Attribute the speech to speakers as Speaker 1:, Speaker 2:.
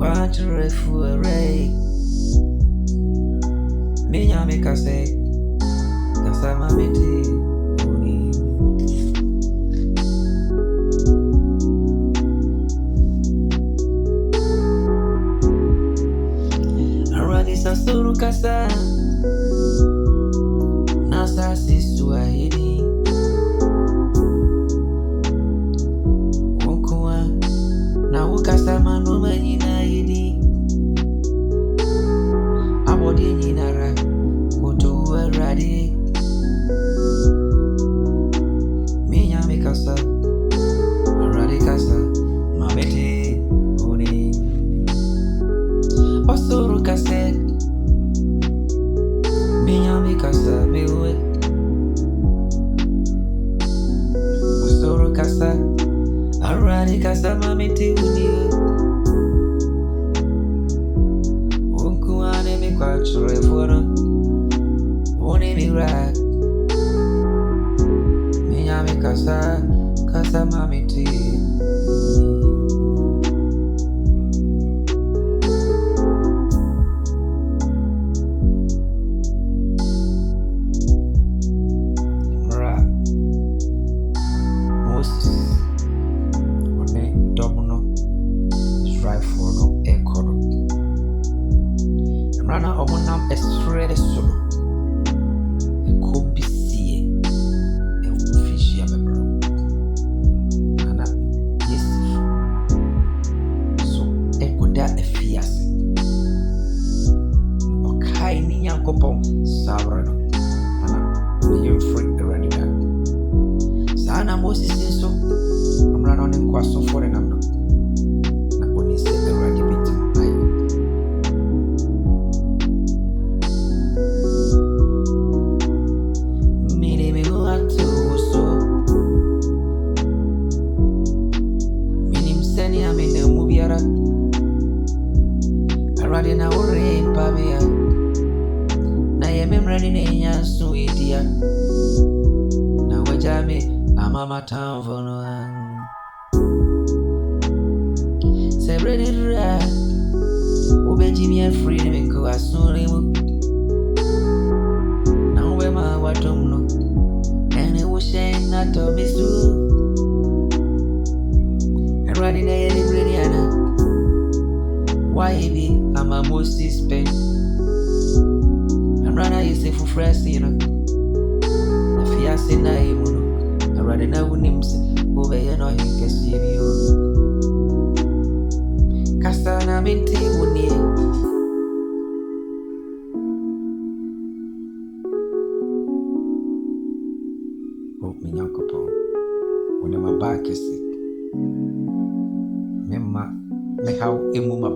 Speaker 1: quatro fuere. Minha me casei, casa mamiti uni. Aradi sasuru casa, nasa sisu ahidi. Ukua na ukasa manu manyina ahidi. Abodi nyinara kutu aradi. Minya me casa, aradi casa mamiti uni. Osuru kase, minha me casa meue. Osuru kasa, aradi casa mamiti uni. Unkuane me quatro fuera, uni me ra. Minha me casa, casa mamiti uni. Rana omunam estrede solo. Ekobisie. Efishia mebro. Ana yes. So ekoda efias. Okai ni yankopon sabrano. Ana you free already done. Sana Moses so. Rana on kwaso for namno. Na oni se already bit. Aradi na ure pabia na yememrani nenya suidia na wajame amama tamvono sebredi ra ubeji mi free me ko asuri mu na ube ma watumno ene wo shen na to misu Aradi na yememrani ana why be I'm a Moses pen? I'm rather you say for fresh, you know. If you are saying I am, I rather know who names over here, no, he can see you. Castana minty, would you? Hope me, Uncle Paul. When my back is it, Memma, me how a mumma